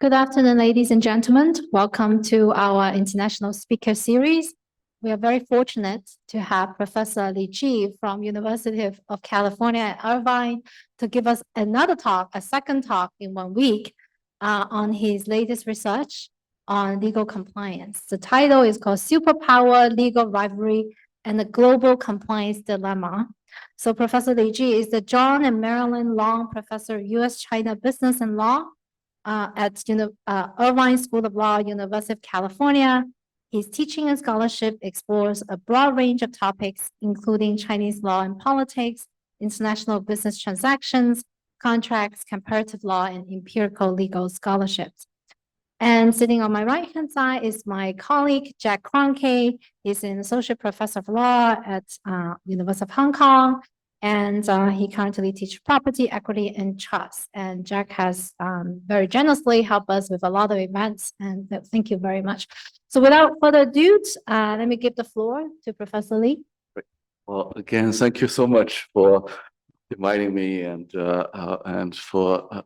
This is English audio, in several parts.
Good afternoon, ladies and gentlemen. Welcome to our international speaker series. We are very fortunate to have Professor Li Ji from University of California at Irvine to give us another talk, a second talk in 1 week on his latest research on legal compliance. The title is called Superpower, Legal Rivalry, and the Global Compliance Dilemma. So Professor Li Ji is the Zhang and Marilyn Long Professor of U.S.-China Business and Law at Irvine School of Law, University of California. His teaching and scholarship explores a broad range of topics, including Chinese law and politics, international business transactions, contracts, comparative law, and empirical legal scholarships. And sitting on my right-hand side is my colleague, Jedidiah Kroncke. He's an associate professor of law at University of Hong Kong. And he currently teaches property, equity, and trust. And Jack has very generously helped us with a lot of events. And thank you very much. So without further ado, let me give the floor to Professor Li. Well, again, thank you so much for inviting me and for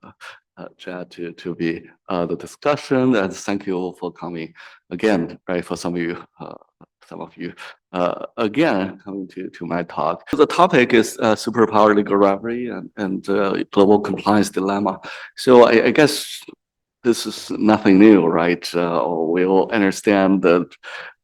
Chad to be the discussion. And thank you for coming again, right? For some of you again coming to my talk. The topic is superpower legal rivalry and global compliance dilemma. So I guess this is nothing new, right? We all understand the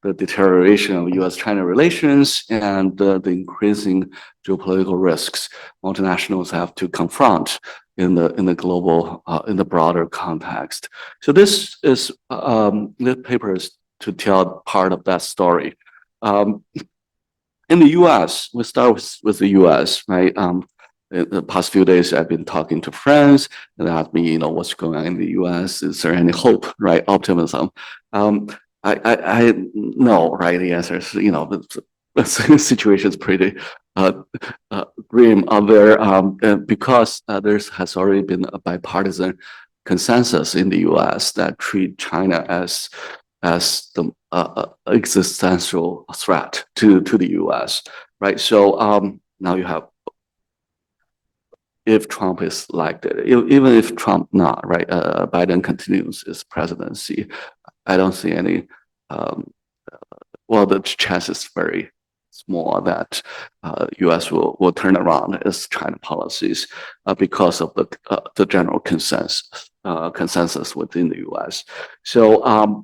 deterioration of U.S.-China relations and the increasing geopolitical risks multinationals have to confront in the global in the broader context. So this paper is to tell part of that story. In the U.S., we start with the U.S., right? In the past few days, I've been talking to friends and asked me, what's going on in the U.S. Is there any hope, right? Optimism. I know, right? The answer is, the situation is pretty grim out there because there has already been a bipartisan consensus in the U.S. that treat China as the existential threat to the U.S., right? So now you have, if Trump is elected, even if Trump not, right, Biden continues his presidency, I don't see any, well, the chance is very small that U.S. will turn around its China policies because of the general consensus within the U.S. So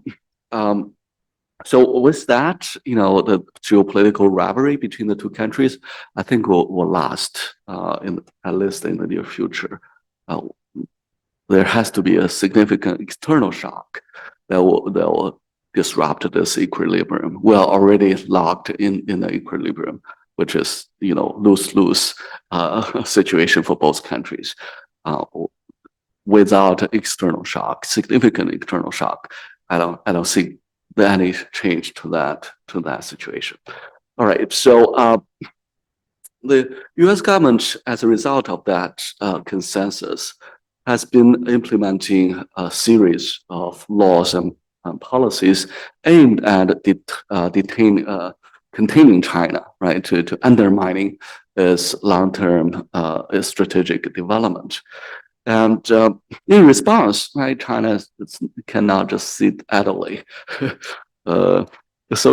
with that, the geopolitical rivalry between the two countries, I think will last at least in the near future. There has to be a significant external shock that will disrupt this equilibrium. We are already locked in the equilibrium, which is lose-lose situation for both countries. Without external shock, significant external shock, I don't see any change to that situation. All right, so the U.S. government, as a result of that consensus, has been implementing a series of laws and policies aimed at containing China, right, to undermining its long-term strategic development. And in response, right, China cannot just sit idly. So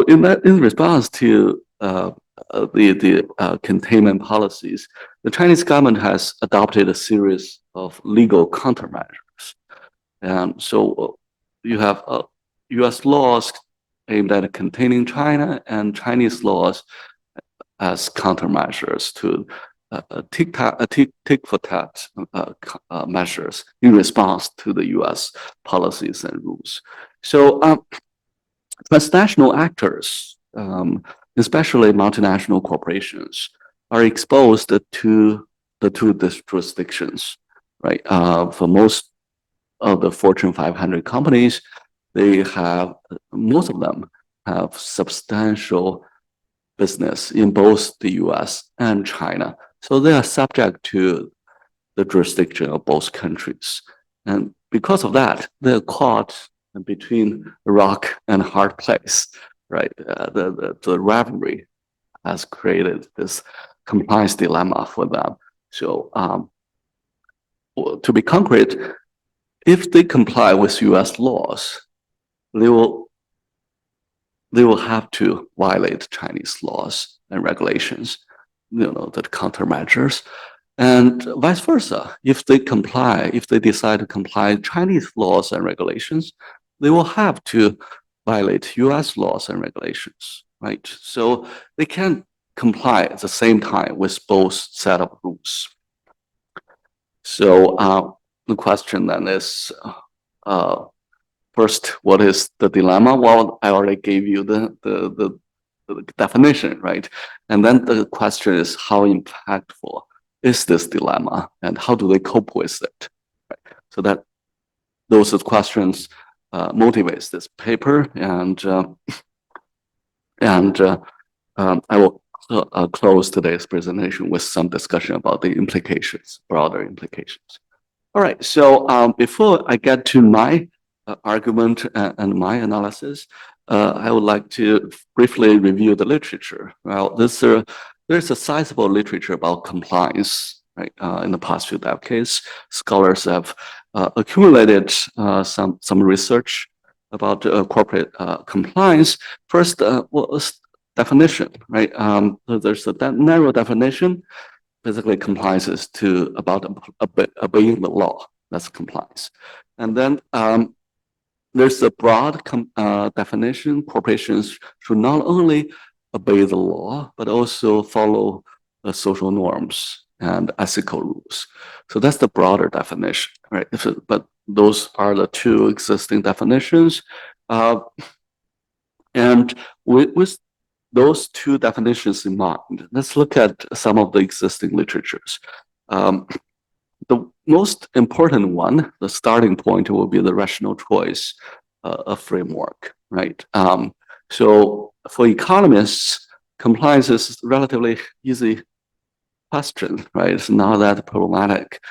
in response to the containment policies, the Chinese government has adopted a series of legal countermeasures. And so you have U.S. laws aimed at containing China and Chinese laws as countermeasures to tick-for-tat measures in response to the U.S. policies and rules. So transnational actors, especially multinational corporations, are exposed to the two jurisdictions, right? For most of the Fortune 500 companies, most of them have substantial business in both the U.S. and China. So they are subject to the jurisdiction of both countries. And because of that, they're caught between a rock and a hard place, right? The rivalry has created this compliance dilemma for them. So to be concrete, if they comply with US laws, they will have to violate Chinese laws and regulations, the countermeasures. And vice versa, if they decide to comply Chinese laws and regulations, they will have to violate US laws and regulations, right? So they can't comply at the same time with both set of rules. So the question then is, first, what is the dilemma? Well, I already gave you the definition, right? And then the question is, how impactful is this dilemma, and how do they cope with it? Right? So that those are questions motivates this paper, and I will close today's presentation with some discussion about the implications, broader implications. All right, so before I get to my argument and my analysis, I would like to briefly review the literature. Well, there's a sizable literature about compliance, right? In the past few decades, scholars have accumulated some research about corporate compliance. First, was definition, right? There's a narrow definition. Basically, compliance is about obeying the law. That's compliance. And then there's a broad definition. Corporations should not only obey the law, but also follow the social norms and ethical rules. So that's the broader definition, right? But those are the two existing definitions. And with those two definitions in mind, let's look at some of the existing literatures. The most important one, the starting point, will be the rational choice framework, right? So for economists, compliance is relatively easy question, right? It's not that problematic.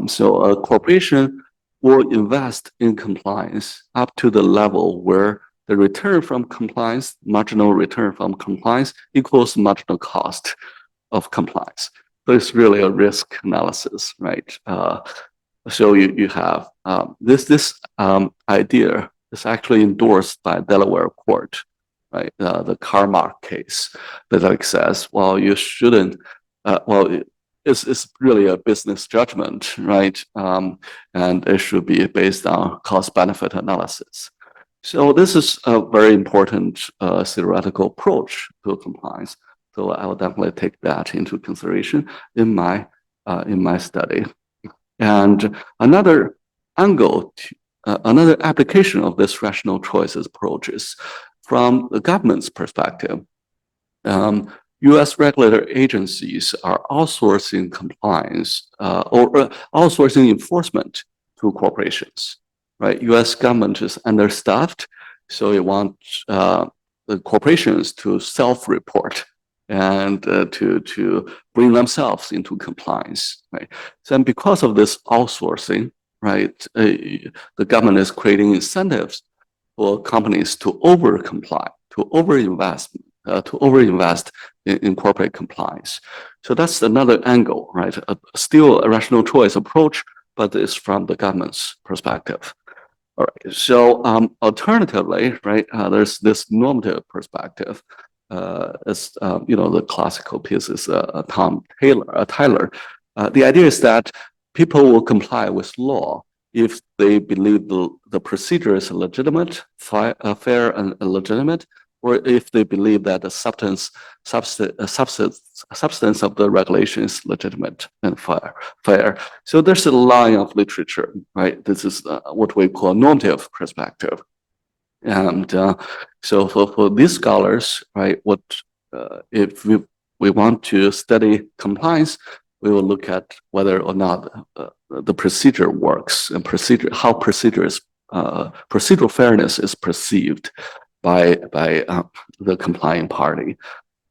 So a corporation will invest in compliance up to the level where the return from compliance, marginal return from compliance, equals marginal cost of compliance. So it's really a risk analysis, right? So you have this idea is actually endorsed by Delaware court, right? The Carmack case that like says, well, you shouldn't. It's really a business judgment, right? And it should be based on cost-benefit analysis. So this is a very important theoretical approach to compliance. So I will definitely take that into consideration in my study. And another angle, another application of this rational choices approach is from the government's perspective. U.S. regulator agencies are outsourcing compliance or outsourcing enforcement to corporations, right? U.S. government is understaffed, so it wants the corporations to self-report and to bring themselves into compliance, right? So and because of this outsourcing, right, the government is creating incentives for companies to over-comply, to overinvest in corporate compliance. So that's another angle, right? Still a rational choice approach, but it's from the government's perspective. All right. So alternatively, right, there's this normative perspective. As the classical piece is Tom Tyler. The idea is that people will comply with law if they believe the procedure is legitimate, fair and legitimate, or if they believe that the substance of the regulation is legitimate and fair. So there's a line of literature, right? This is what we call normative perspective. And so for these scholars, right, what if we want to study compliance, we will look at whether or not the procedure works and how procedural fairness is perceived by the complying party,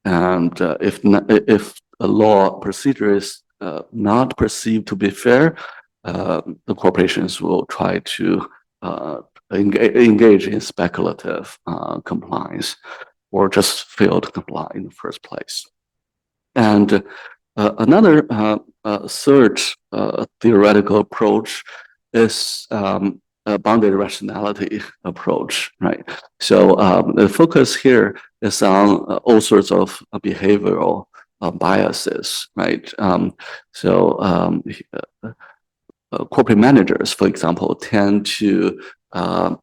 and if a law procedure is not perceived to be fair, the corporations will try to engage in speculative compliance or just fail to comply in the first place. And another third theoretical approach is a bounded rationality approach, right? So the focus here is on all sorts of behavioral biases, right? Corporate managers, for example, tend to uh,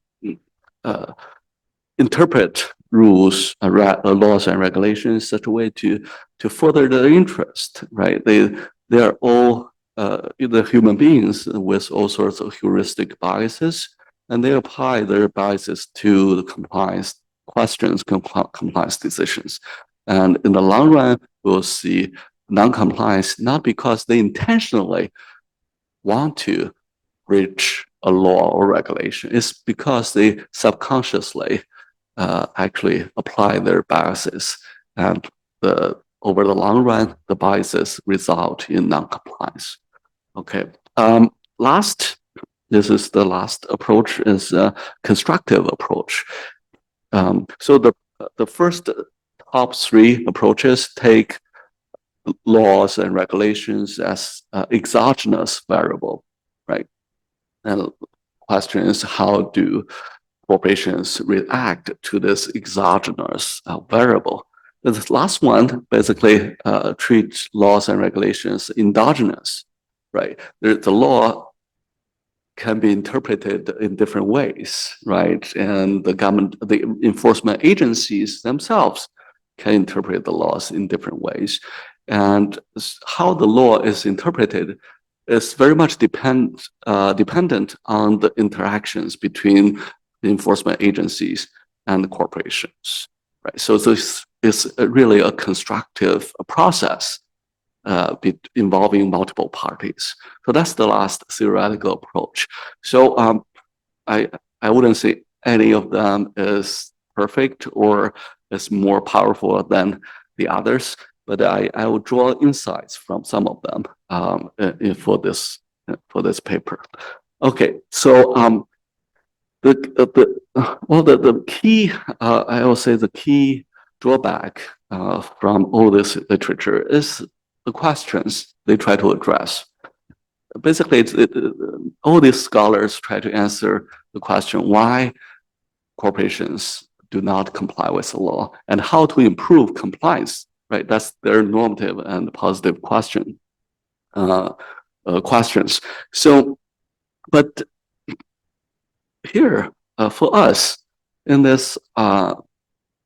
interpret rules, laws, and regulations in such a way to further their interest, right? They are all the human beings with all sorts of heuristic biases, and they apply their biases to the compliance questions, compliance decisions. And in the long run, we'll see non-compliance not because they intentionally want to breach a law or regulation. It's because they subconsciously actually apply their biases, and over the long run, the biases result in non-compliance. Okay. Last, this is the last approach, is a constructive approach. So the first top three approaches take laws and regulations as exogenous variable, right? And the question is, how do corporations react to this exogenous variable? This last one basically treats laws and regulations endogenous, right? The law can be interpreted in different ways, right? And the enforcement agencies themselves can interpret the laws in different ways. And how the law is interpreted is very much dependent on the interactions between the enforcement agencies and the corporations, right? So this is really a constructive process involving multiple parties. So that's the last theoretical approach. So I wouldn't say any of them is perfect or is more powerful than the others, but I will draw insights from some of them for this paper. Okay, so the key, I will say the key drawback from all this literature is the questions they try to address. Basically, all these scholars try to answer the question why corporations do not comply with the law and how to improve compliance, right? That's their normative and positive questions. So, but here, for us, in this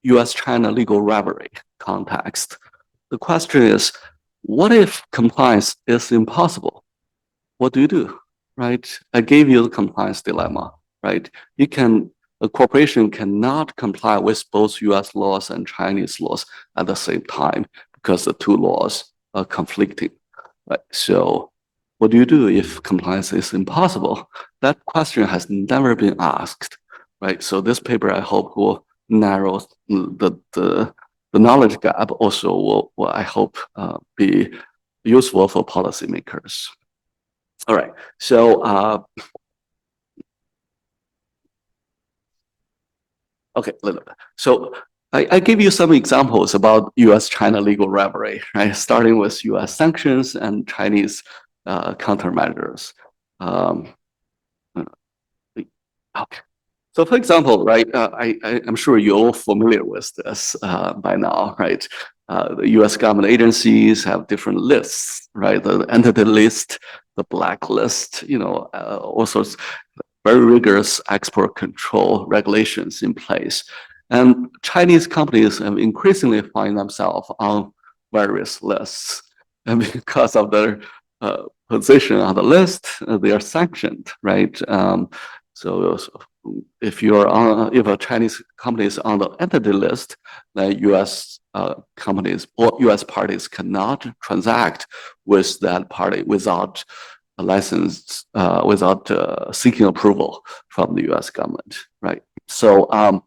US-China legal rivalry context, the question is, what if compliance is impossible? What do, right? I gave you the compliance dilemma, right? A corporation cannot comply with both US laws and Chinese laws at the same time because the two laws are conflicting, right? So what do you do if compliance is impossible? That question has never been asked, right? So this paper, I hope, will narrow the knowledge gap. Also, will I hope, be useful for policymakers. All right. So, okay, little bit. So I give you some examples about US-China legal rivalry, right? Starting with US sanctions and Chinese countermeasures. Okay. So, for example, right, I'm sure you're all familiar with this by now, right? The U.S. government agencies have different lists, right? The entity list, the blacklist, all sorts very rigorous export control regulations in place. And Chinese companies have increasingly find themselves on various lists. And because of their position on the list, they are sanctioned, right? So if a Chinese company is on the entity list, then U.S. companies or U.S. parties cannot transact with that party without a license, without seeking approval from the U.S. government, right? So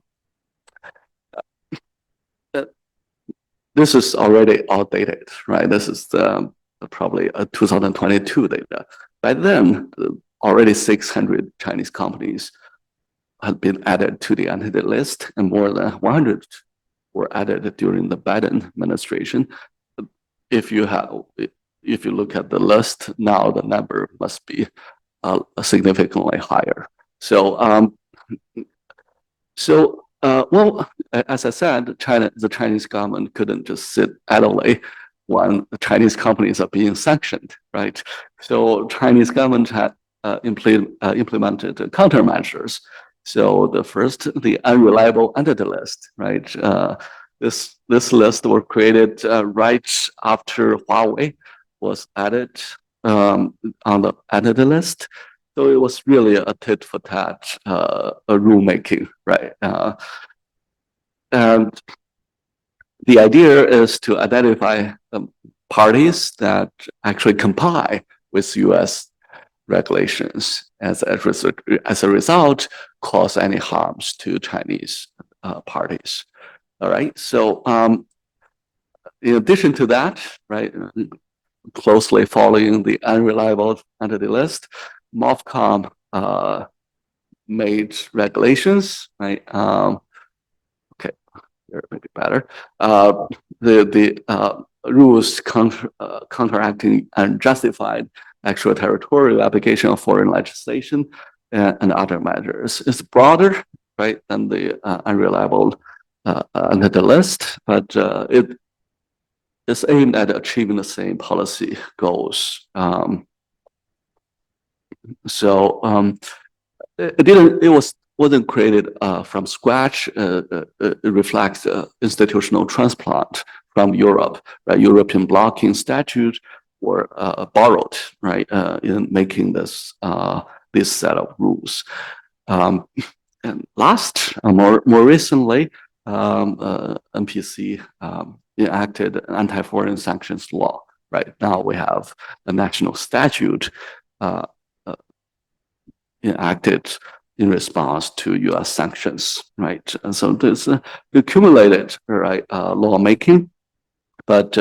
this is already outdated, right? This is probably 2022 data. By then, already 600 Chinese companies had been added to the entity list, and more than 100 were added during the Biden administration. If you look at the list now, the number must be significantly higher. So, well, as I said, the Chinese government couldn't just sit idly when the Chinese companies are being sanctioned, right? So Chinese government had implemented countermeasures. So the unreliable entity list, right? This list was created right after Huawei was added on the entity list. So it was really a tit for tat rulemaking, right? And the idea is to identify parties that actually comply with U.S. regulations, as a result, cause any harms to Chinese parties. All right. So, in addition to that, right, closely following the unreliable entity list, MOFCOM made regulations, right? Okay, here maybe better. The rules counteracting unjustified extraterritorial application of foreign legislation and other measures. It's broader, right, than the unreliable entity list, but it is aimed at achieving the same policy goals. Wasn't created from scratch. It reflects institutional transplant from Europe, right? European blocking statute were borrowed, right, in making this set of rules. And last, more recently, NPC enacted an anti-foreign sanctions law. Right now, we have a national statute enacted in response to U.S. sanctions, right? And so there's accumulated, right, lawmaking, but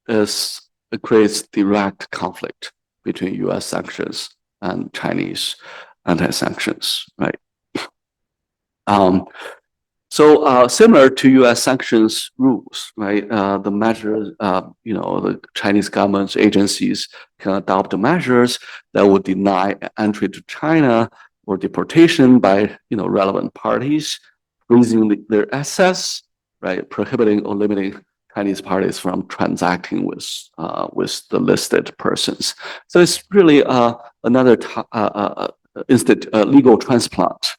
it creates direct conflict between U.S. sanctions and Chinese anti-sanctions, right? So similar to U.S. sanctions rules, right? The measures, the Chinese government's agencies can adopt measures that would deny entry to China or deportation by, relevant parties, freezing their assets, right? Prohibiting or limiting Chinese parties from transacting with the listed persons. So it's really another legal transplant.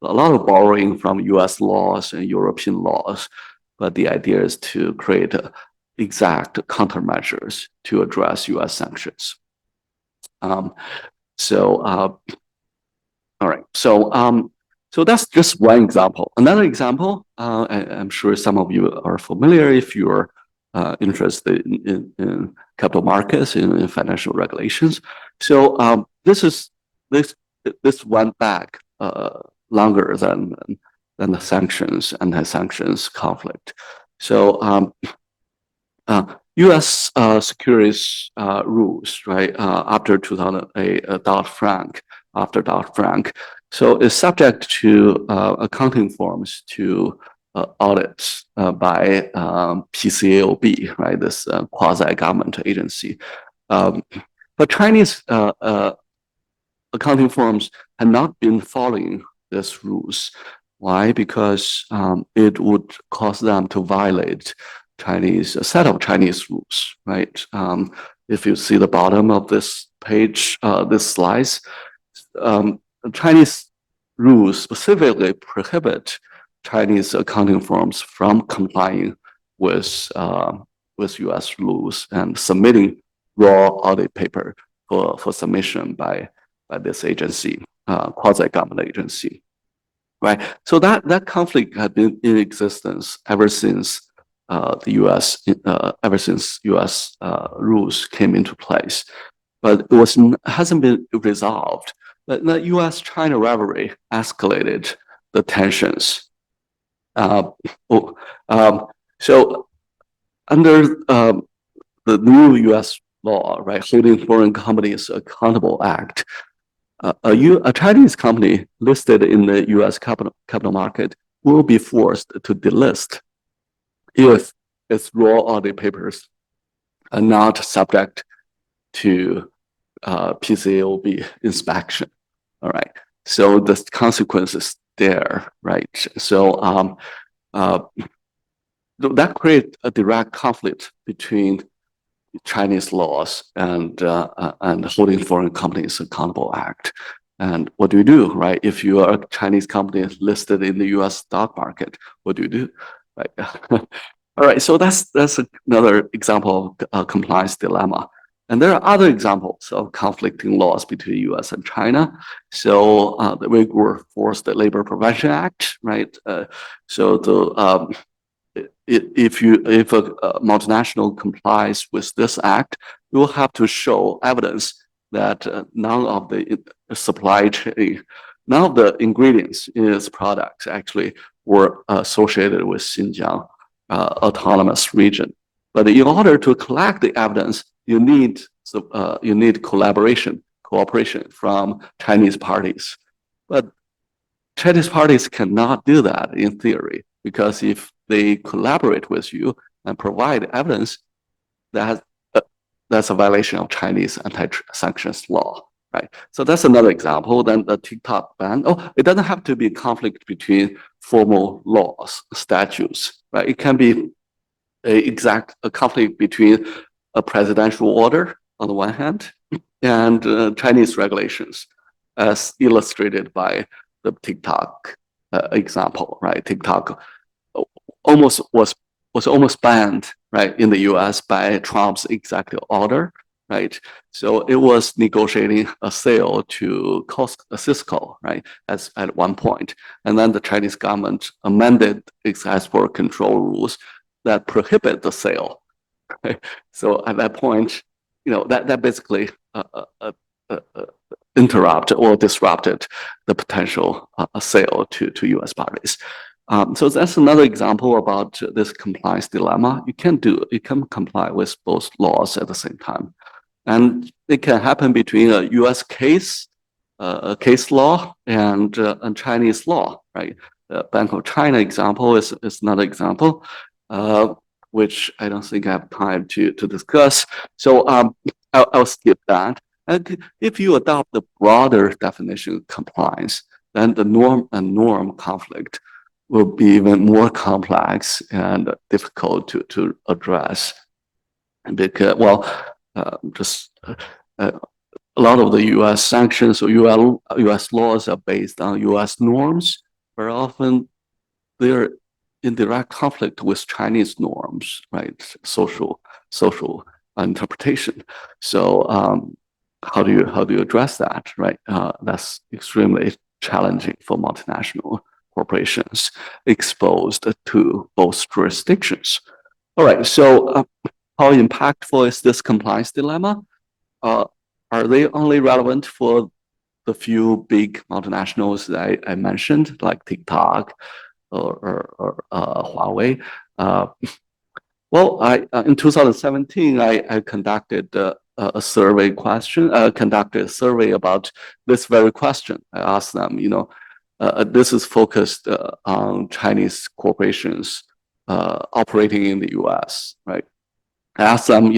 A lot of borrowing from U.S. laws and European laws, but the idea is to create exact countermeasures to address U.S. sanctions. All right. So that's just one example. Another example, I'm sure some of you are familiar if you're interested in capital markets, in financial regulations. So this went back longer than the anti-sanctions conflict. So U.S. Securities rules, right, after 2008, after Dodd-Frank, so it's subject to accounting forms to audits by PCAOB, right, this quasi-government agency. But Chinese accounting firms had not been following these rules. Why? Because it would cause them to violate a set of Chinese rules, right? If you see the bottom of this page, this slides, Chinese rules specifically prohibit Chinese accounting firms from complying with U.S. rules and submitting raw audit paper for submission by this agency, quasi-government agency, right? So that conflict had been in existence ever since U.S. rules came into place, but hasn't been resolved. But the U.S.-China rivalry escalated the tensions. So under the new U.S. law, right, Holding Foreign Companies Accountable Act, a Chinese company listed in the U.S. capital market will be forced to delist if its raw audit papers are not subject to PCAOB inspection. All right. So the consequence is there, right? So that creates a direct conflict between Chinese laws and Holding Foreign Companies Accountable Act. And what do you do, right? If you are a Chinese company listed in the U.S. stock market, what do you do, right? All right, so that's another example of compliance dilemma. And there are other examples of conflicting laws between U.S. and China. So the Uyghur Forced Labor Prevention Act, right? So the if a multinational complies with this act, you will have to show evidence that none of the supply chain, none of the ingredients in its products actually were associated with Xinjiang autonomous region. But in order to collect the evidence, you need cooperation from Chinese parties. But Chinese parties cannot do that in theory, because if they collaborate with you and provide evidence, that's a violation of Chinese anti-sanctions law, right? So that's another example. Then the TikTok ban. Oh, it doesn't have to be a conflict between formal laws, statutes, right? It can be a conflict between a presidential order on the one hand and Chinese regulations, as illustrated by the TikTok example, right? TikTok was almost banned, right, in the U.S. by Trump's executive order, right? So it was negotiating a sale to Cisco, right, at one point, and then the Chinese government amended its export control rules that prohibit the sale. Right? So at that point, that basically interrupted or disrupted the potential sale to U.S. parties. So that's another example about this compliance dilemma. You can comply with both laws at the same time, and it can happen between a U.S. case law and Chinese law, right? The Bank of China example is another example, which I don't think I have time to discuss. So I'll skip that. And if you adopt the broader definition of compliance, then the norm and norm conflict will be even more complex and difficult to address. Because, a lot of the U.S. sanctions or U.S. laws are based on U.S. norms. Very often, they're in direct conflict with Chinese norms, right? Social interpretation. So, how do you address that, right? That's extremely challenging for multinational corporations exposed to both jurisdictions. All right, so how impactful is this compliance dilemma? Are they only relevant for the few big multinationals that I mentioned, like TikTok or Huawei? In 2017, I conducted a survey about this very question. I asked them, this is focused on Chinese corporations operating in the U.S., right? I asked them,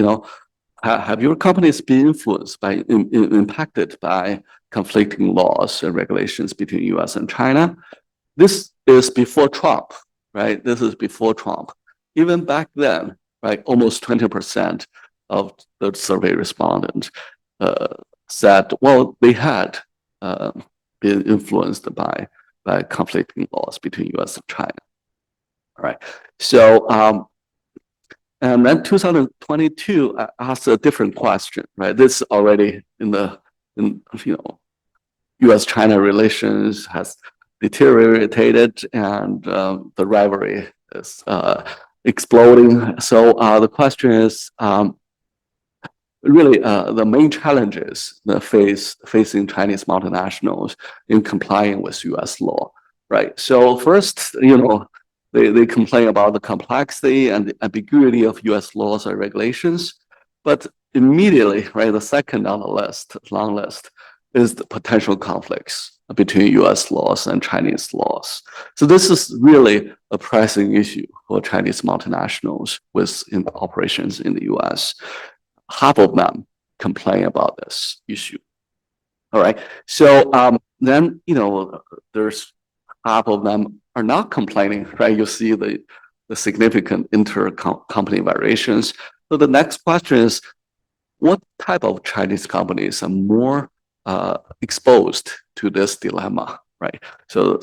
have your companies been impacted by conflicting laws and regulations between U.S. and China? This is before Trump, right? This is before Trump. Even back then, right, almost 20% of the survey respondents said, well, they had been influenced by conflicting laws between U.S. and China. All right. So, and then 2022, I asked a different question, right? This already U.S.-China relations has deteriorated, and the rivalry is exploding. So the question is, really, the main challenges that facing Chinese multinationals in complying with U.S. law, right? So first, they complain about the complexity and the ambiguity of U.S. laws and regulations, but immediately, right, the second on the long list, is the potential conflicts between U.S. laws and Chinese laws. So this is really a pressing issue for Chinese multinationals with operations in the U.S. Half of them complain about this issue. All right. So then, there's half of them are not complaining, right? You see the significant intercompany variations. So the next question is, what type of Chinese companies are more exposed to this dilemma, right? So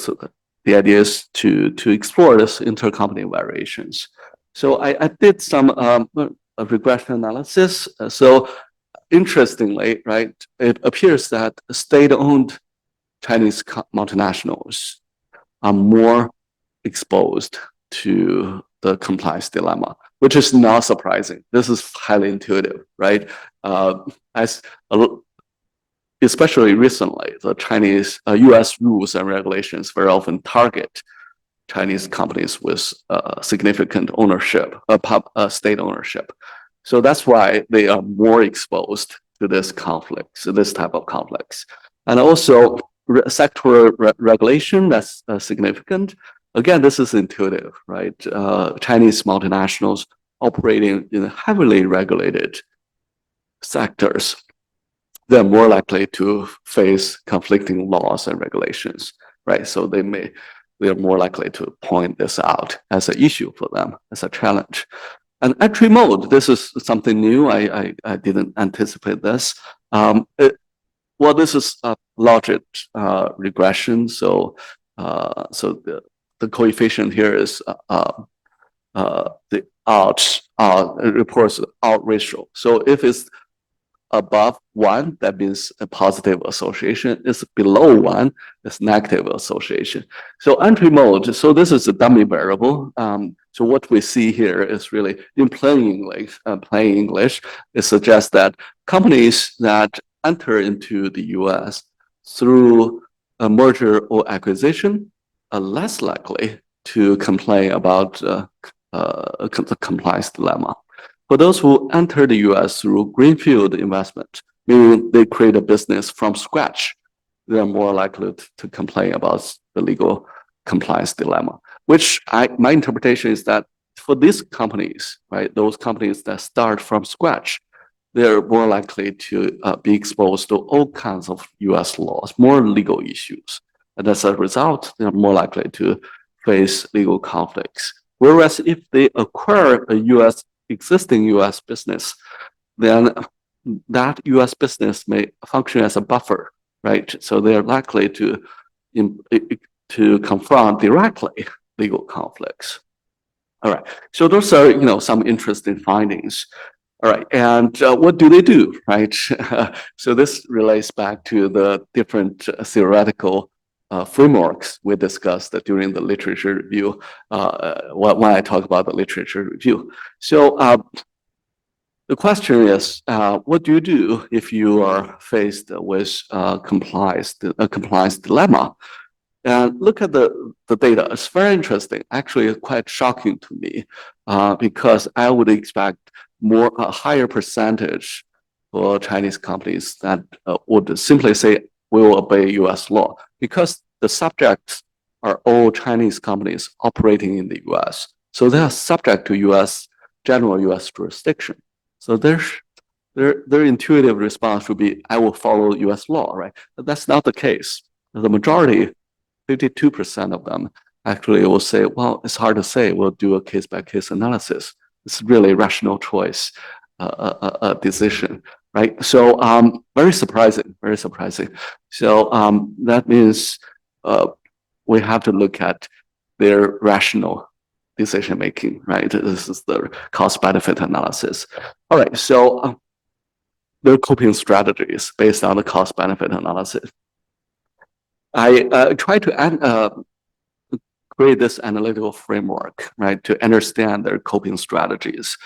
the idea is to explore this intercompany variations. So I did some regression analysis. So interestingly, right, it appears that state-owned Chinese multinationals are more exposed to the compliance dilemma, which is not surprising. This is highly intuitive, right? Especially recently, the Chinese, US rules and regulations very often target Chinese companies with significant ownership, state ownership. So that's why they are more exposed to this conflict, so this type of conflicts. And also sectoral regulation, that's significant. Again, this is intuitive, right? Chinese multinationals operating in heavily regulated sectors, they're more likely to face conflicting laws and regulations, right? So they're more likely to point this out as an issue for them, as a challenge. And entry mode, this is something new. I didn't anticipate this. Well, this is a logic regression. So the coefficient here is the odds reports odds ratio. So if it's above 1, that means a positive association. It's below 1, it's negative association. So entry mode, so this is a dummy variable. So what we see here is really in plain English, it suggests that companies that enter into the US through a merger or acquisition are less likely to complain about the compliance dilemma. For those who enter the US through greenfield investment, meaning they create a business from scratch, they are more likely to complain about the legal compliance dilemma, which my interpretation is that for these companies, right, those companies that start from scratch, they're more likely to be exposed to all kinds of US laws, more legal issues. And as a result, they're more likely to face legal conflicts. Whereas if they acquire a existing US business, then that US business may function as a buffer, right? So they're likely to confront directly legal conflicts. All right, so those are some interesting findings. All right, and what do they do, right? So this relates back to the different theoretical frameworks we discussed during the literature review when I talk about the literature review. So the question is, what do you do if you are faced with a compliance dilemma? And look at the data. It's very interesting. Actually, quite shocking to me because I would expect a higher percentage for Chinese companies that would simply say we will obey U.S. law because the subjects are all Chinese companies operating in the U.S. So they are subject to general U.S. jurisdiction. So their intuitive response would be, I will follow U.S. law, right? But that's not the case. The majority, 52% of them, actually will say, well, it's hard to say. We'll do a case-by-case analysis. It's really a rational choice, a decision, right? So very surprising, very surprising. So that means we have to look at their rational decision making, right? This is the cost-benefit analysis. All right, so their coping strategies based on the cost-benefit analysis. I try to create this analytical framework, right, to understand their coping strategies.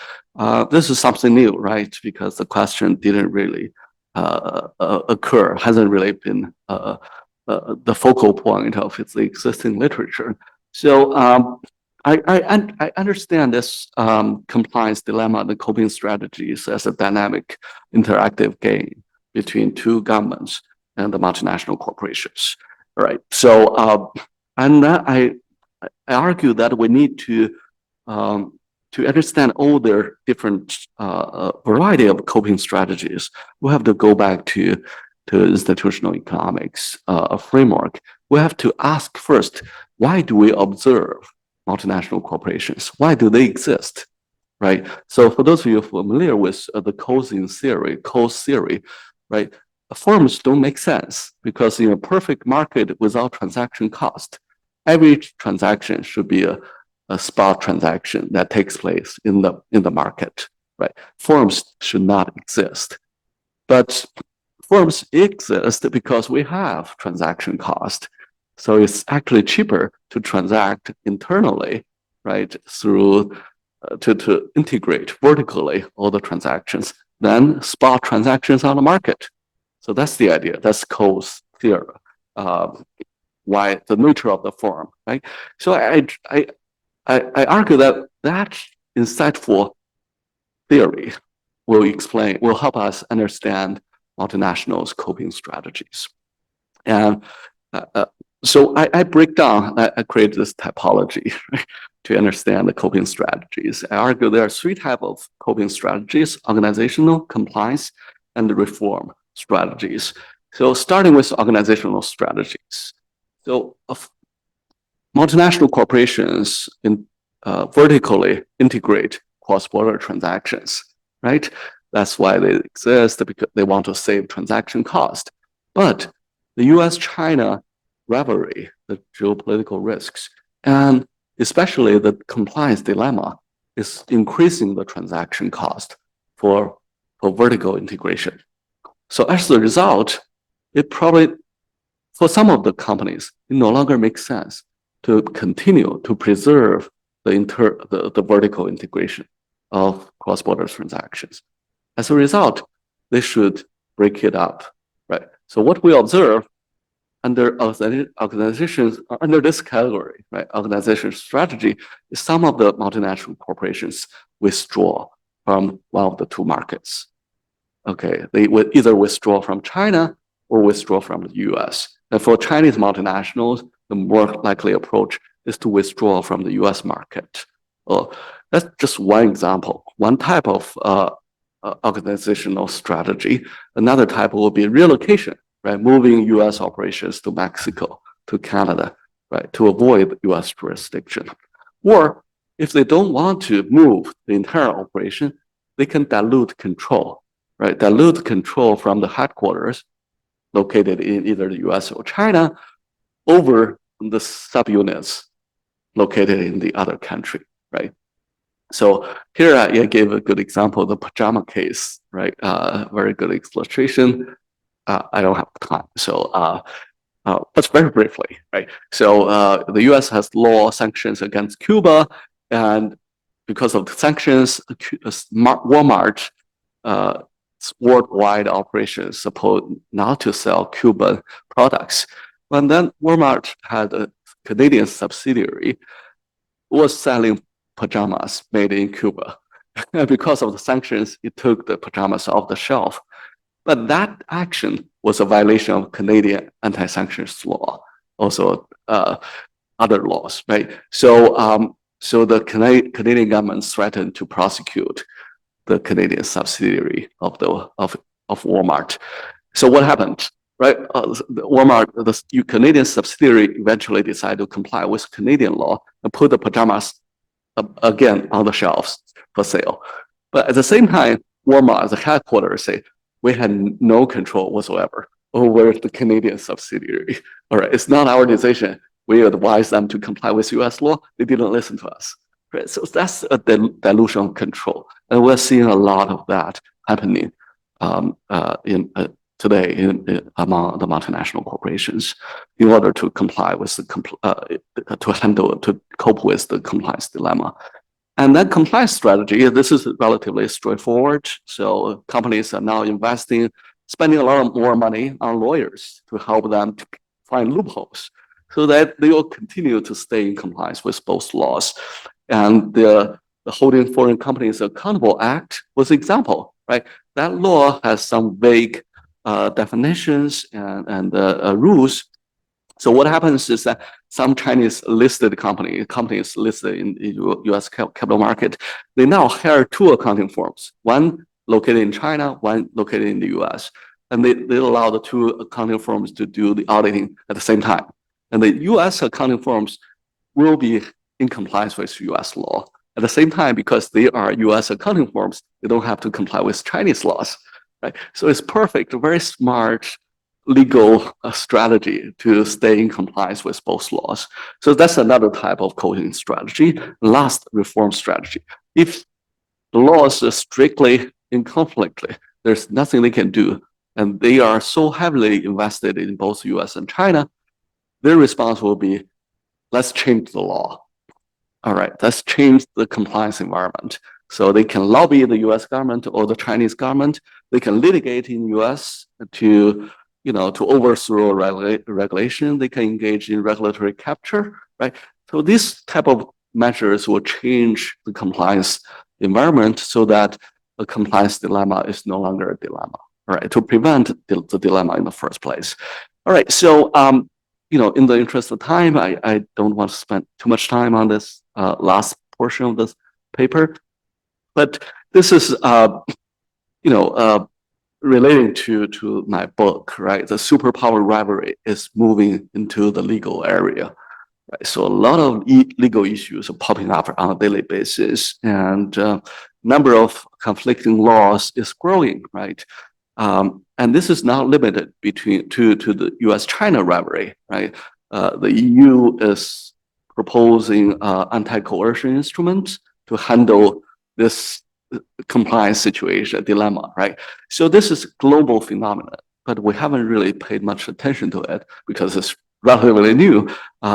This is something new, right, because the question didn't really occur, hasn't really been the focal point of its existing literature. So I understand this compliance dilemma, the coping strategies as a dynamic interactive game between two governments and the multinational corporations. All right, so and I argue that we need to to understand all their different variety of coping strategies, we have to go back to institutional economics framework. We have to ask first, why do we observe multinational corporations? Why do they exist? Right. So for those of you familiar with the cosine theory, cost theory, right, firms don't make sense because in a perfect market without transaction cost, every transaction should be a spot transaction that takes place in the market. Right. Firms should not exist, but firms exist because we have transaction cost. So it's actually cheaper to transact internally, right, through to integrate vertically all the transactions than spot transactions on the market. So that's the idea. That's Cole's theory. Why the nature of the firm, right? So I argue that insightful theory will help us understand multinationals' coping strategies. And so I break down, I create this typology to understand the coping strategies. I argue there are three types of coping strategies: organizational, compliance, and reform strategies. So starting with organizational strategies. So multinational corporations vertically integrate cross-border transactions, right? That's why they exist, because they want to save transaction cost. But the US-China rivalry, the geopolitical risks, and especially the compliance dilemma is increasing the transaction cost for vertical integration. So as a result, it probably, for some of the companies, it no longer makes sense to continue to preserve the vertical integration of cross-border transactions. As a result, they should break it up, right? So what we observe under organizations, under this category, right, organization strategy, is some of the multinational corporations withdraw from one of the two markets. Okay, they would either withdraw from China or withdraw from the US. And for Chinese multinationals, the more likely approach is to withdraw from the US market. That's just one example, one type of organizational strategy. Another type will be relocation, right? Moving US operations to Mexico, to Canada, right? To avoid US jurisdiction. Or if they don't want to move the entire operation, they can dilute control, right? Dilute control from the headquarters located in either the US or China over the subunits located in the other country, right? So here I gave a good example, the pajama case, right? Very good illustration. I don't have time, so but very briefly, right? So the U.S. has law sanctions against Cuba, and because of the sanctions, Walmart worldwide operations supposed not to sell Cuban products. And then Walmart had a Canadian subsidiary was selling pajamas made in Cuba. And because of the sanctions, it took the pajamas off the shelf. But that action was a violation of Canadian anti-sanctions law, also other laws, right? So, so the Canadian government threatened to prosecute the Canadian subsidiary of Walmart. So what happened? Right, Walmart, the Canadian subsidiary eventually decided to comply with Canadian law and put the pajamas again on the shelves for sale. But at the same time, Walmart, the headquarters, say we had no control whatsoever over the Canadian subsidiary. All right, it's not our decision. We advised them to comply with U.S. law. They didn't listen to us. Right, so that's a dilution of control, and we're seeing a lot of that happening today among the multinational corporations in order to comply with to cope with the compliance dilemma. And that compliance strategy, this is relatively straightforward. So companies are now spending a lot more money on lawyers to help them to find loopholes so that they will continue to stay in compliance with both laws. And the Holding Foreign Companies Accountable Act was an example, right? That law has some vague definitions and rules, So what happens is that some Chinese listed companies listed in U.S. capital market, they now hire two accounting firms, one located in China, one located in the U.S. And they allow the two accounting firms to do the auditing at the same time. And the U.S. accounting firms will be in compliance with U.S. law. At the same time, because they are U.S. accounting firms, they don't have to comply with Chinese laws, right? So it's perfect, very smart legal strategy to stay in compliance with both laws. So that's another type of coding strategy. Last, reform strategy. If the laws are strictly in conflict, there's nothing they can do, and they are so heavily invested in both US and China, their response will be, let's change the law. All right, let's change the compliance environment. So they can lobby the US government or the Chinese government. They can litigate in US to overthrow regulation. They can engage in regulatory capture, right? So this type of measures will change the compliance environment so that a compliance dilemma is no longer a dilemma, right? To prevent the dilemma in the first place. All right, so in the interest of time, I don't want to spend too much time on this last portion of this paper, but this is relating to my book, right? The superpower rivalry is moving into the legal area, right? So a lot of legal issues are popping up on a daily basis, and number of conflicting laws is growing, right? And this is not limited to the U.S.-China rivalry, right? The EU is proposing anti-coercion instruments to handle this compliance situation, dilemma, right? So this is a global phenomenon, but we haven't really paid much attention to it because it's relatively new.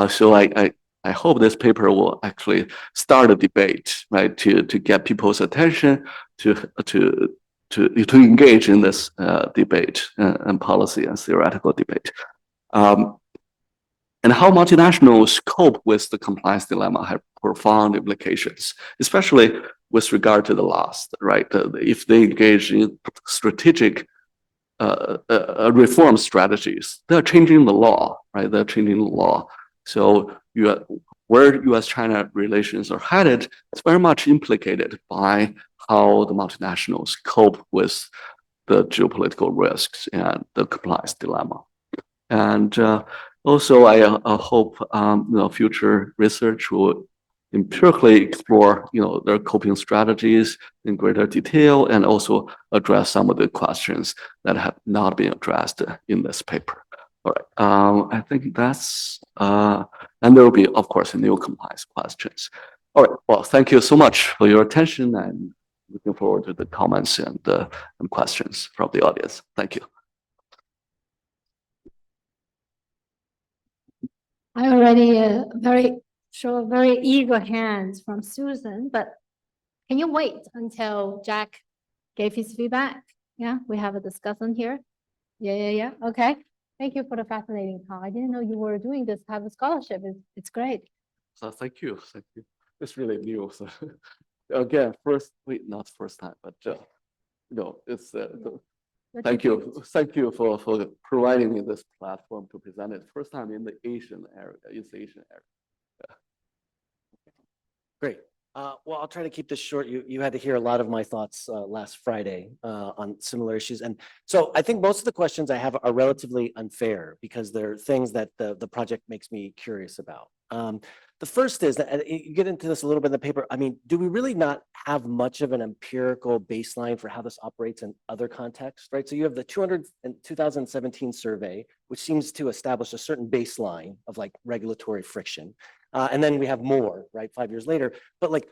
So I hope this paper will actually start a debate, right, to get people's attention to engage in this debate and policy and theoretical debate. And how multinationals cope with the compliance dilemma have profound implications, especially with regard to the last, right? If they engage in strategic reform strategies, they're changing the law, right? They're changing the law. So where U.S.-China relations are headed is very much implicated by how the multinationals cope with the geopolitical risks and the compliance dilemma. And also, I hope future research will empirically explore their coping strategies in greater detail and also address some of the questions that have not been addressed in this paper. All right, I think that's and there will be, of course, new compliance questions. All right, well, thank you so much for your attention, and looking forward to the comments and questions from the audience. Thank you. I already show very eager hands from Susan, but can you wait until Jack gave his feedback? Yeah, we have a discussant here. Yeah. Okay. Thank you for the fascinating talk. I didn't know you were doing this type of scholarship. It's great. So thank you. It's really new. So again, not first time, but it's thank you for providing me this platform to present it. First time in the Asian area, East Asian area. Yeah. Great. Well, I'll try to keep this short. You had to hear a lot of my thoughts last Friday on similar issues. And so I think most of the questions I have are relatively unfair because they're things that the project makes me curious about. The first is that you get into this a little bit in the paper. I mean, do we really not have much of an empirical baseline for how this operates in other contexts, right? So you have the 2017 survey, which seems to establish a certain baseline of like regulatory friction. And then we have more, right, 5 years later. But like,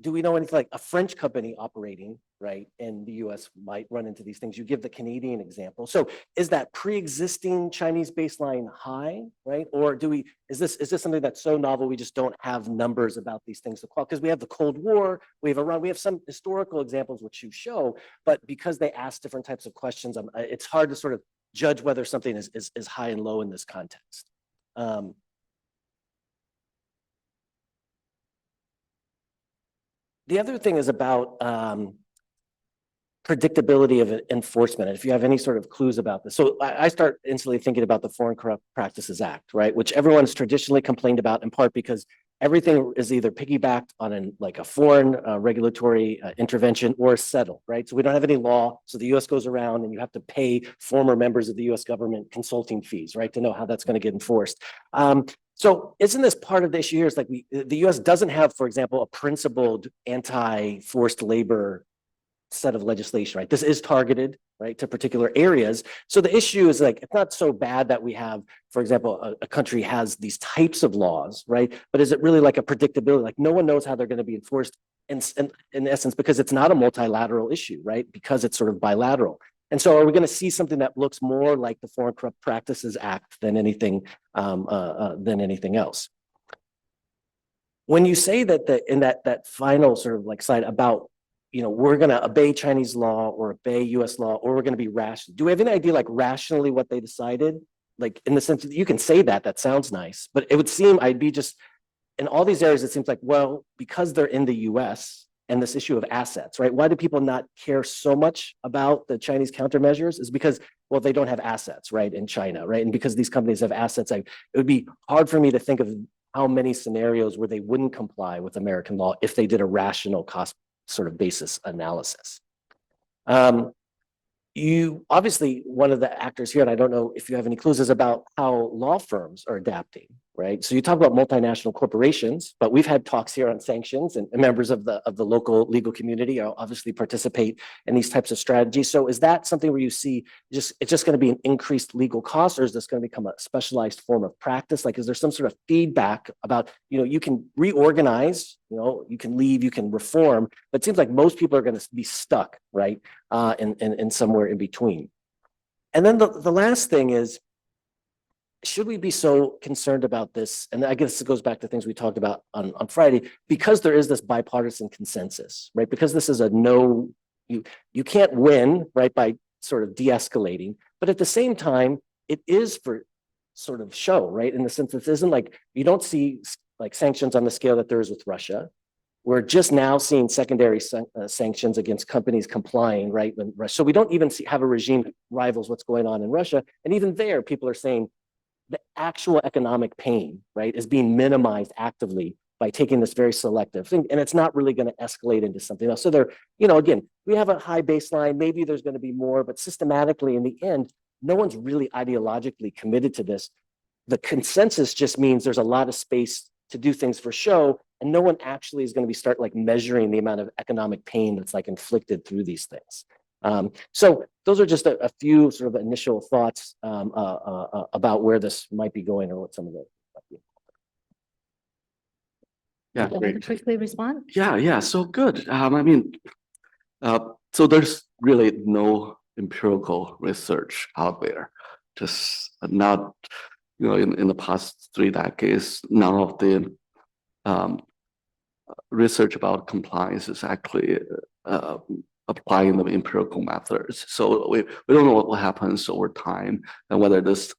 do we know anything like a French company operating, right, in the US might run into these things? You give the Canadian example. So is that pre-existing Chinese baseline high, right? Or is this something that's so novel we just don't have numbers about these things to qualify? Because we have the Cold War, we have some historical examples which you show, but because they ask different types of questions, it's hard to sort of judge whether something is high and low in this context. The other thing is about predictability of enforcement, if you have any sort of clues about this. So I start instantly thinking about the Foreign Corrupt Practices Act, right? Which everyone has traditionally complained about, in part because everything is either piggybacked on like a foreign regulatory intervention or settled, right? So we don't have any law. So the US goes around and you have to pay former members of the US government consulting fees, right? To know how that's going to get enforced. So isn't this part of the issue here? Is like the US doesn't have, for example, a principled anti-forced labor set of legislation, right? This is targeted, right, to particular areas. So the issue is like, it's not so bad that we have, for example, a country has these types of laws, right? But is it really like a predictability? Like no one knows how they're going to be enforced in essence, because it's not a multilateral issue, right? Because it's sort of bilateral. And so are we going to see something that looks more like the Foreign Corrupt Practices Act than anything else? When you say that in that final sort of like slide about, you know, we're going to obey Chinese law or obey US law, or we're going to be rational. Do we have any idea like rationally what they decided? Like in the sense that you can say that sounds nice, but it would seem I'd be just in all these areas, it seems like, well, because they're in the US and this issue of assets, right? Why do people not care so much about the Chinese countermeasures? Is because, well, they don't have assets, right, in China, right? And because these companies have assets, it would be hard for me to think of how many scenarios where they wouldn't comply with American law if they did a rational cost sort of basis analysis. You obviously, one of the actors here, and I don't know if you have any clues, is about how law firms are adapting, right? So you talk about multinational corporations, but we've had talks here on sanctions, and members of the local legal community are obviously participate in these types of strategies. So is that something where you see it's just going to be an increased legal cost, or is this going to become a specialized form of practice? Like, is there some sort of feedback about, you know, you can reorganize, you know, you can leave, you can reform, but it seems like most people are going to be stuck, right? In somewhere in between. And then the last thing is, should we be so concerned about this? And I guess it goes back to things we talked about on Friday, because there is this bipartisan consensus, right? Because this is a no, you can't win, right, by sort of de-escalating, but at the same time, it is for sort of show, right? In the sense that it isn't like, you don't see like sanctions on the scale that there is with Russia. We're just now seeing secondary sanctions against companies complying, right? So we don't even have a regime that rivals what's going on in Russia. And even there, people are saying the actual economic pain, right, is being minimized actively by taking this very selective thing. And it's not really going to escalate into something else. So there, you know, again, we have a high baseline, maybe there's going to be more, but systematically in the end, no one's really ideologically committed to this. The consensus just means there's a lot of space to do things for show, and no one actually is going to be start like measuring the amount of economic pain that's like inflicted through these things. So those are just a few sort of initial thoughts about where this might be going or what some of the. Yeah, Want to great. quickly respond? Yeah, so good. I mean, so there's really no empirical research out there, just not, you know, in the past 3 decades, none of the research about compliance is actually applying the empirical methods. So we don't know what happens over time and whether this,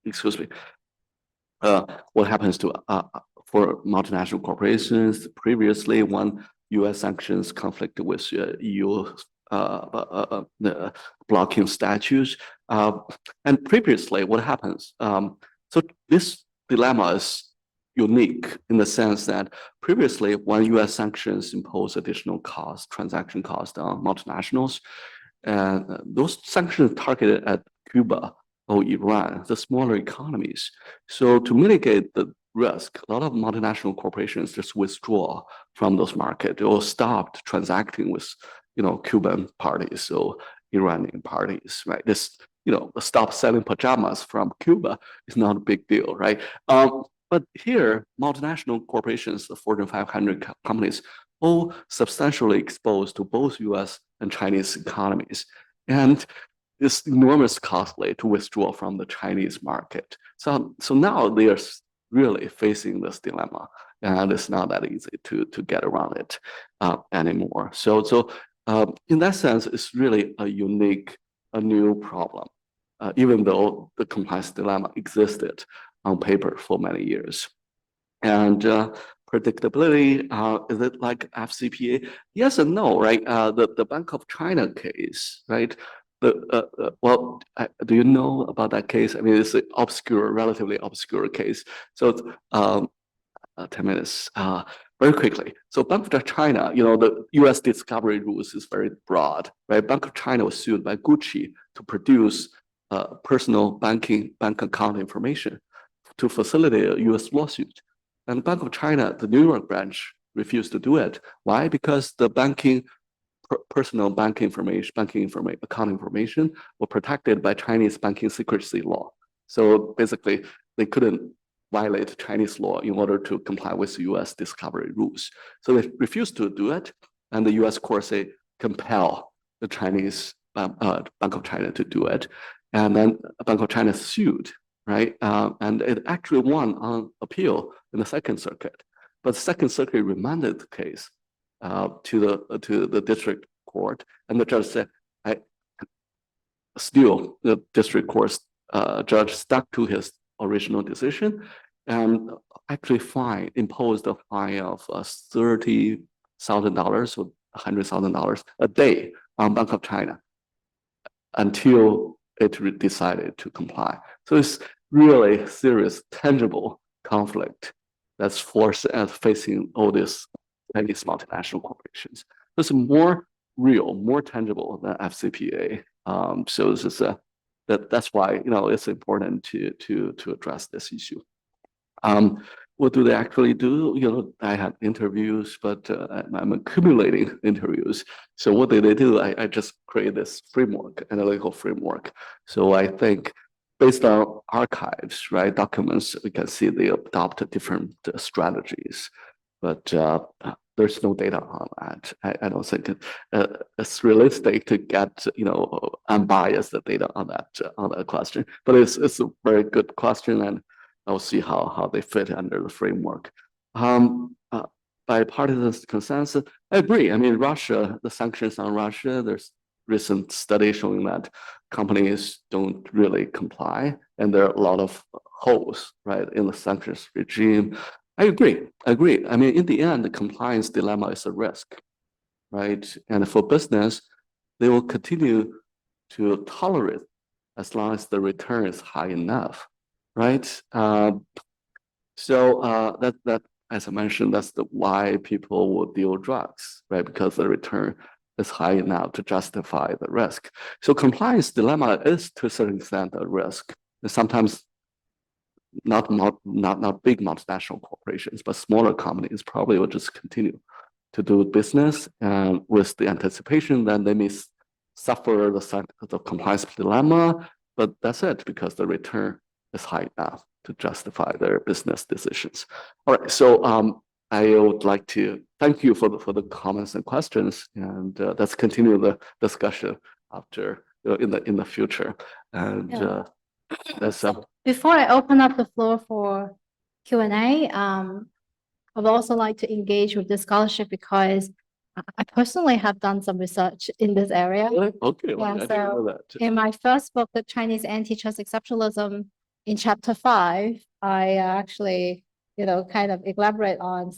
excuse me, what happens to for multinational corporations. Previously, when U.S. sanctions conflicted with EU the blocking statutes, and previously, what happens? So this dilemma is unique in the sense that previously, when U.S. sanctions impose additional costs, transaction costs on multinationals, and those sanctions targeted at Cuba or Iran, the smaller economies. So to mitigate the risk, a lot of multinational corporations just withdraw from those markets or stopped transacting with, you know, Cuban parties or Iranian parties, right? This, you know, stop selling pajamas from Cuba is not a big deal, right? But here, multinational corporations, the Fortune 500 companies, all substantially exposed to both US and Chinese economies. And it's enormous costly to withdraw from the Chinese market. So now they are really facing this dilemma, and it's not that easy to get around it anymore. So in that sense, it's really a new problem, even though the compliance dilemma existed on paper for many years. And predictability, is it like FCPA? Yes and no, right? The Bank of China case, right? Well, do you know about that case? I mean, it's an obscure, relatively obscure case. So, 10 minutes, very quickly. So Bank of China, the US discovery rules is very broad, right? Bank of China was sued by Gucci to produce personal bank account information to facilitate a US lawsuit. And Bank of China, the New York branch, refused to do it. Why? Because the personal banking information, account information were protected by Chinese banking secrecy law. So basically, they couldn't violate Chinese law in order to comply with US discovery rules. So they refused to do it, and the US court say compel the Chinese Bank of China to do it, and then Bank of China sued, right? And it actually won on appeal in the Second Circuit, but the Second Circuit remanded the case to the district court, and the judge said, still the district court judge stuck to his original decision and actually imposed a fine of $30,000 or $100,000 a day on Bank of China until it decided to comply. So it's really serious, tangible conflict that's facing all these Chinese multinational corporations. It's more real, more tangible than FCPA. So it's just that's why it's important to address this issue. What do they actually do? I had interviews, but I'm accumulating interviews. So what did they do? I just create this framework, analytical framework. So I think based on archives, right, documents, we can see they adopt different strategies, but there's no data on that. I don't think it's realistic to get unbiased data on that question. But it's a very good question, and I'll see how they fit under the framework. Bipartisan consensus, I agree. I mean, Russia, the sanctions on Russia, there's recent study showing that companies don't really comply, and there are a lot of holes, right, in the sanctions regime. I agree. I mean, in the end, the compliance dilemma is a risk, right? And for business, they will continue to tolerate as long as the return is high enough, right? So that as I mentioned, that's why people will deal drugs, right? Because the return is high enough to justify the risk. So compliance dilemma is to a certain extent a risk. And sometimes not big multinational corporations, but smaller companies probably will just continue to do business, and with the anticipation that they may suffer the compliance dilemma, but that's it, because the return is high enough to justify their business decisions. All right, so I would like to thank you for the comments and questions, and let's continue the discussion after in the future. And that's Before I open up the floor for Q&A, I would also like to engage with this scholarship because I personally have done some research in this area. Okay, well, Yeah, I didn't so know that. in my first book, The Chinese Antitrust Exceptionalism, in chapter 5, I actually, kind of elaborate on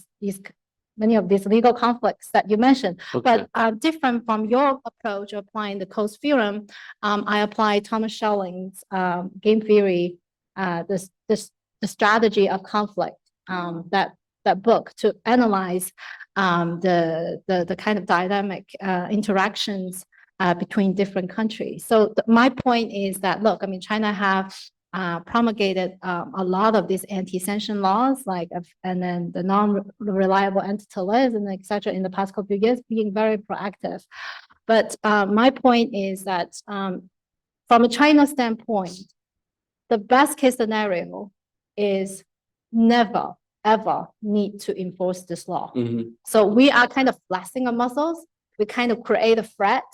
many of these legal conflicts that you mentioned. Okay. But different from your approach of applying the Coase theorem, I apply Thomas Schelling's game theory, the strategy of conflict, that book, to analyze the kind of dynamic interactions between different countries. So my point is that, look, I mean, China have promulgated a lot of these anti-sanction laws, and then the non-reliable entity list and et cetera in the past couple of years, being very proactive. But my point is that from a China standpoint, the best case scenario is never, ever need to enforce this law. So we are kind of flexing our muscles. We kind of create a threat.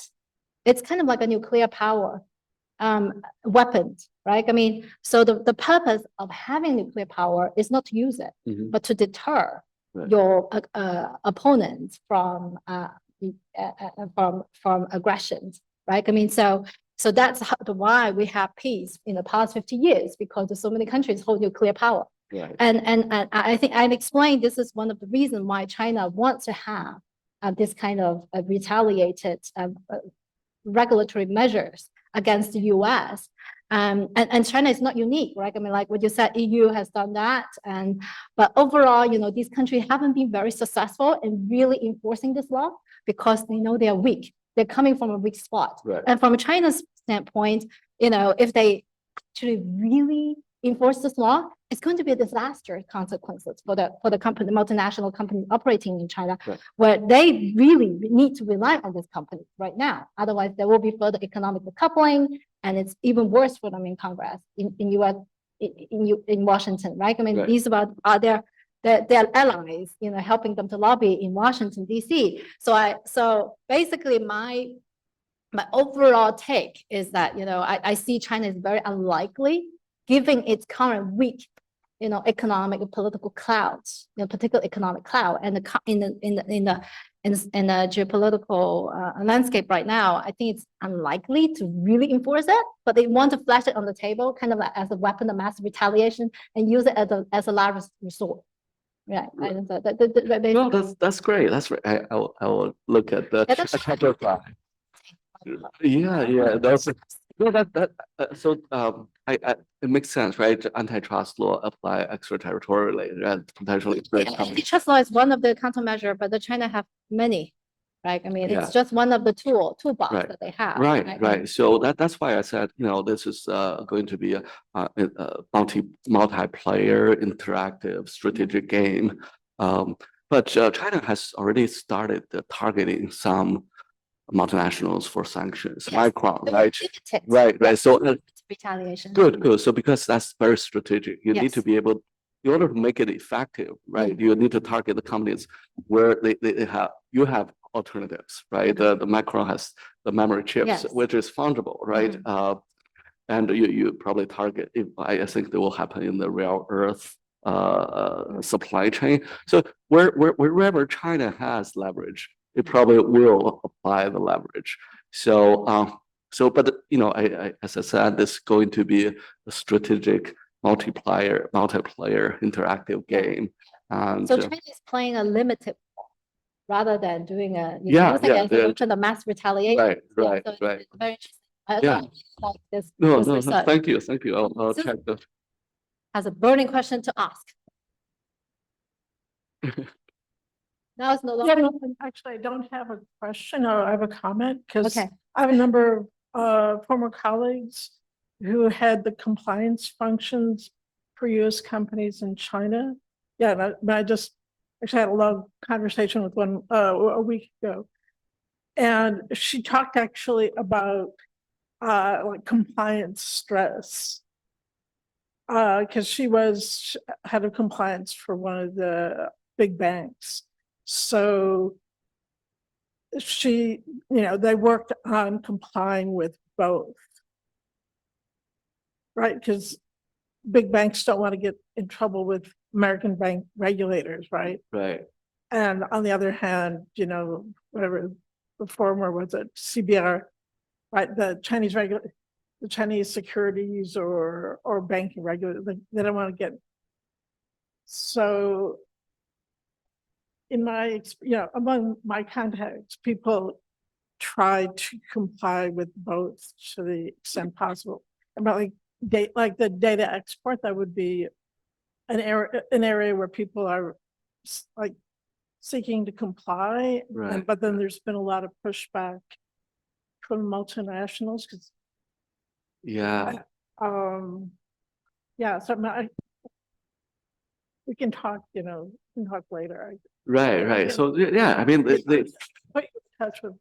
It's kind of like a nuclear power weapon, right? I mean, so the purpose of having nuclear power is not to use it, but to deter your opponents from aggressions, right? I mean, so that's why we have peace in the past 50 years, because there's so many countries hold nuclear power, Right. And I think I've explained this is one of the reasons why China wants to have this kind of retaliated regulatory measures against the US. And China is not unique, right? I mean, like what you said, EU has done that. But overall, these countries haven't been very successful in really enforcing this law because they know they are weak. They're coming from a weak spot. Right. And from China's standpoint, if they actually really enforce this law, it's going to be a disaster consequences for the company, multinational company operating in China, Right. where they really need to rely on this company right now. Otherwise, there will be further economic decoupling, and it's even worse for them in Congress, in US, in Washington, right? I mean, Right. these are their allies, helping them to lobby in Washington, D.C. So basically, my overall take is that, I see China is very unlikely, given its current weak, economic and political clouds, particular economic cloud, and in the geopolitical landscape right now, I think it's unlikely to really enforce it, but they want to flash it on the table, kind of like as a weapon of mass retaliation, and use it as a last resort. Right. Right. No, No, that's great. That's right. I will look at the chapter 5. Yeah, that's no so it makes sense, right? Antitrust law apply extraterritorially and potentially antitrust law is one of the countermeasure, but the China have many, right? I mean, Yeah. it's just one of the toolbox Right. that they have. Right. So that's why I said, this is going to be a multiplayer interactive strategic game. But China has already started targeting some multinationals for sanctions. Yes. Micron, It right? was Right. Yes. So retaliation. good. So because that's very strategic, you need Yes. to be able, in order to make it effective, right? You need to target the companies where you have alternatives, right? The Micron has the memory chips, Yes. which is fungible, right? And you probably target. I think that will happen in the rare earth supply chain. So wherever China has leverage, it probably will apply the leverage. So but as I said, this is going to be a strategic multiplayer interactive game. And So China is playing a limited role rather than doing a, Yeah, as a weapon of mass retaliation. right. So it's very interesting. I Yeah. like this No, research. thank you. I'll So- check the. Has a burning question to ask. Now it's no Yeah, longer. no, actually, I don't have a question or I have a comment because Okay. I have a number of former colleagues who had the compliance functions for US companies in China. Yeah, and I just actually had a long conversation with one a week ago. And she talked actually about like compliance stress. Because she was head of compliance for one of the big banks. So she, they worked on complying with both. Right, because big banks don't want to get in trouble with American bank regulators, right? Right. And on the other hand, whatever the former was it, CBR, right? The Chinese securities or banking regulator, they don't want to get. So in my, among my contacts, people try to comply with both to the extent possible. About like the data export, that would be an area where people are like seeking to comply, Right. but then there's been a lot of pushback from multinationals because Yeah. yeah, so we can talk, later. Right. So yeah, I mean, Put you in touch with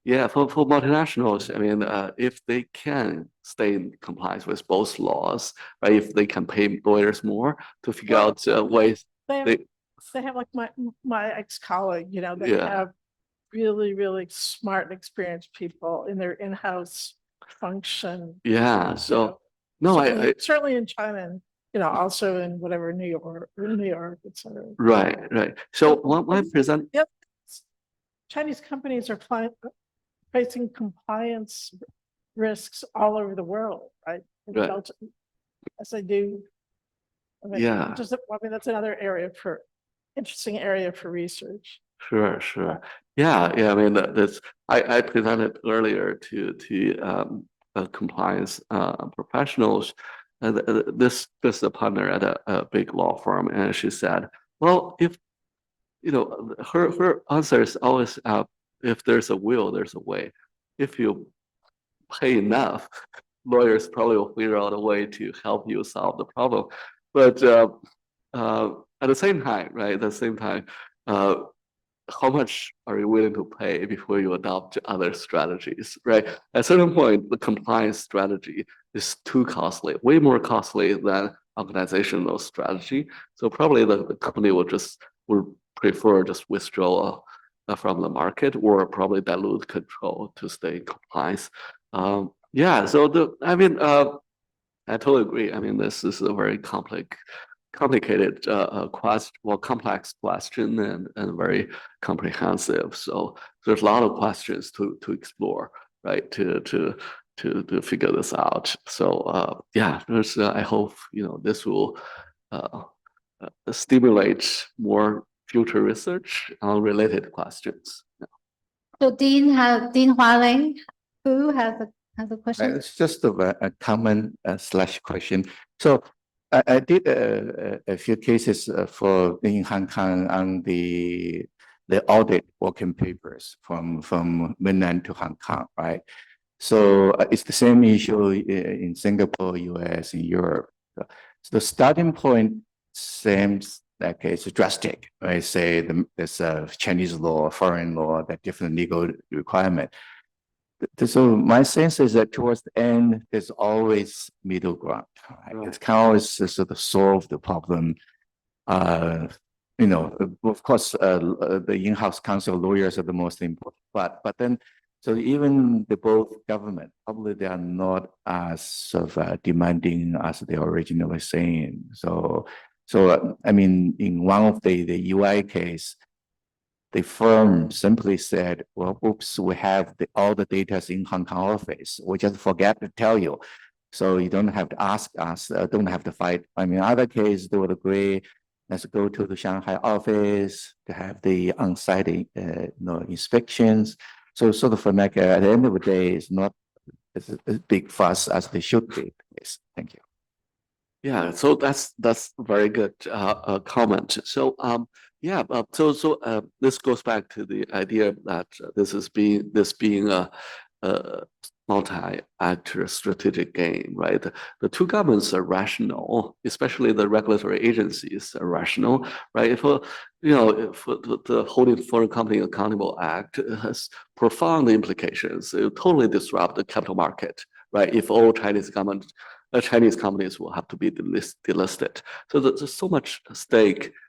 yeah, for multinationals, I mean, if they can stay in compliance with both laws, right? If they can pay lawyers more to figure out ways, they have like my ex-colleague, they Yeah. have really, really smart and experienced people in their in-house function. yeah. So no, I Certainly in China and, also in whatever New York, et cetera. right. So one present, Yep. Chinese companies are facing compliance risks all over the world, right? Right. As they do I mean, Yeah. Just, I mean, that's another interesting area for research. Sure. Yeah. I mean, this I presented earlier to compliance professionals, and this a partner at a big law firm, and she said, well, if her answer is always, if there's a will, there's a way. If you pay enough, lawyers probably will figure out a way to help you solve the problem. But at the same time, right? At the same time, how much are you willing to pay before you adopt other strategies, right? At a certain point, the compliance strategy is too costly, way more costly than organizational strategy. So probably the company will prefer just withdraw from the market, or probably dilute control to stay in compliance. Yeah, so I totally agree. I mean, this is a very complicated complex question, and very comprehensive. So there's a lot of questions to explore, right? To figure this out. So yeah, I hope this will stimulate more future research on related questions. So Dean Hualing, who has a question? It's just a comment slash question. So I did a few cases for in Hong Kong on the audit working papers from mainland to Hong Kong, right? So it's the same issue in Singapore, US, in Europe. So the starting point seems like it's drastic. I say there's a Chinese law, foreign law, that different legal requirement. So my sense is that towards the end, there's always middle ground. Right? It can always sort of solve the problem. Of course, the in-house counsel lawyers are the most important, but then, so even the both government, probably they are not as sort of demanding as they originally saying. So I mean, in one of the UI case, the firm simply said, well, oops, we have all the data in Hong Kong office. We just forget to tell you. So you don't have to ask us, don't have to fight. I mean, other case, they would agree, let's go to the Shanghai office to have the on-site inspections. So sort of like at the end of the day, it's not as a big fuss as they should be. Yes, thank you. Yeah, so that's very good comment. So yeah, this goes back to the idea that this being a multi-actor strategic game, right? The two governments are rational, especially the regulatory agencies are rational, right? If the Holding Foreign Company Accountable Act has profound implications, it will totally disrupt the capital market, right? If all Chinese companies will have to be delisted. So there's so much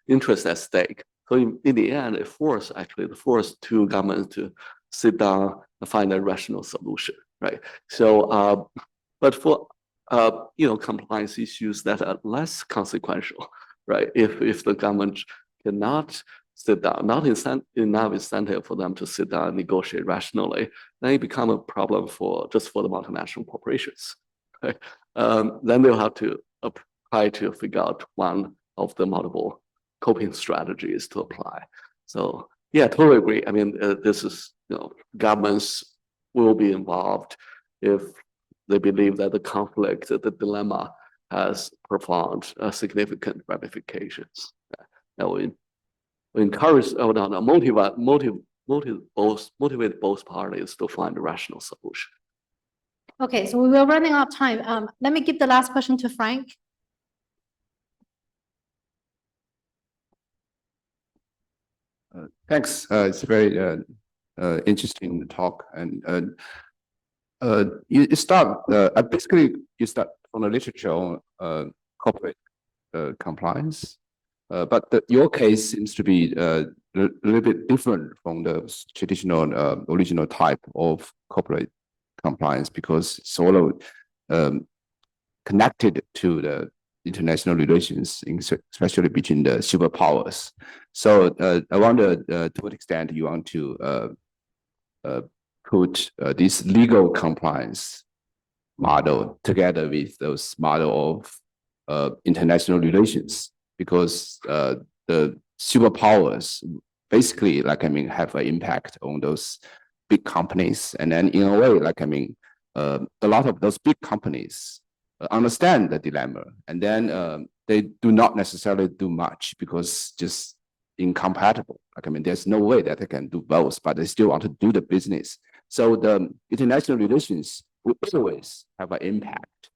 interest at stake. So in the end, it forced two governments to sit down and find a rational solution, right? So, but for compliance issues that are less consequential, right? If the government cannot sit down, not enough incentive for them to sit down and negotiate rationally, then it becomes a problem for the multinational corporations, right? Then they'll have to try to figure out one of the multiple coping strategies to apply. So yeah, totally agree. I mean, this is, governments will be involved if they believe that the conflict, the dilemma has profound, significant ramifications. That will encourage, motivate both parties to find a rational solution. Okay, so we were running out of time. Let me give the last question to Frank. Thanks. It's very interesting talk, and you start basically you start from the literature on corporate compliance, but your case seems to be a little bit different from the traditional original type of corporate compliance, because it's all connected to the international relations, especially between the superpowers. So I wonder to what extent you want to put this legal compliance model together with those model international relations, because the superpowers basically, like, I mean, have an impact on those big companies. And then in a way, like, I mean, a lot of those big companies understand the dilemma, and then they do not necessarily do much because just incompatible. Like, I mean, there's no way that they can do both, but they still want to do the business. So the international relations will always have an impact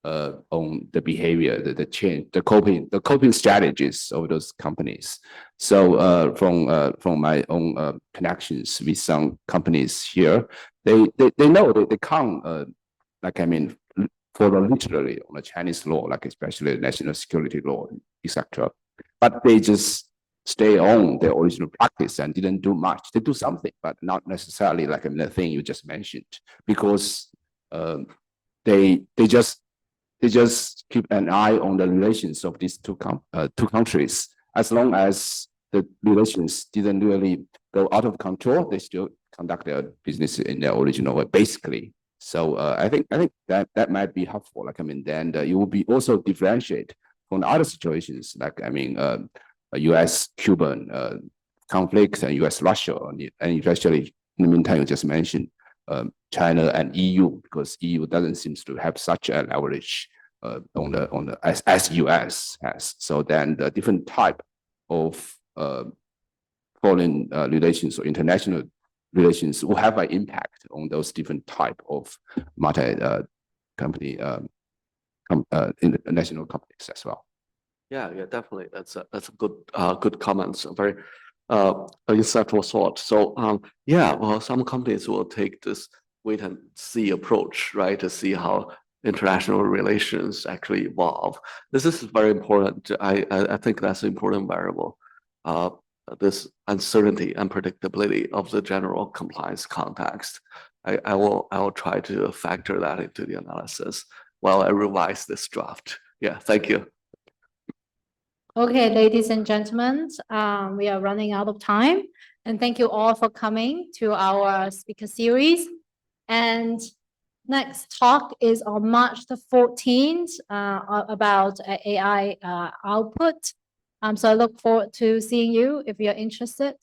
on the behavior, the change, the coping strategies of those companies. So from my own connections with some companies here, they know that they can't like, I mean, follow literally on the Chinese law, like especially national security law, etc. But they just stay on their original practice and didn't do much. They do something, but not necessarily like, I mean, the thing you just mentioned, because they just keep an eye on the relations of these two countries. As long as the relations didn't really go out of control, they still conduct their business in their original way, basically. So I think that might be helpful. Like, I mean, then you will be also differentiate from other situations, like, I mean, U.S.-Cuban conflict and U.S.-Russia, and especially in the meantime, you just mentioned China and EU, because EU doesn't seem to have such a leverage on the as US has. So then the different type of foreign relations or international relations will have an impact on those different type of multi-company international companies as well. Yeah, definitely. That's a good comments. Very insightful thought. So yeah, well, some companies will take this wait and see approach, right, to see how international relations actually evolve. This is very important. I think that's an important variable. This uncertainty, unpredictability of the general compliance context. I will try to factor that into the analysis while I revise this draft. Yeah, thank you. Okay, ladies and gentlemen, we are running out of time. And thank you all for coming to our speaker series. And next talk is on March the 14th about AI output. So I look forward to seeing you if you're interested.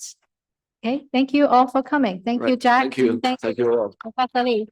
Okay, thank you all for coming. Thank you, Right. Jack. Thank you. Thank you, all. Professor Lee.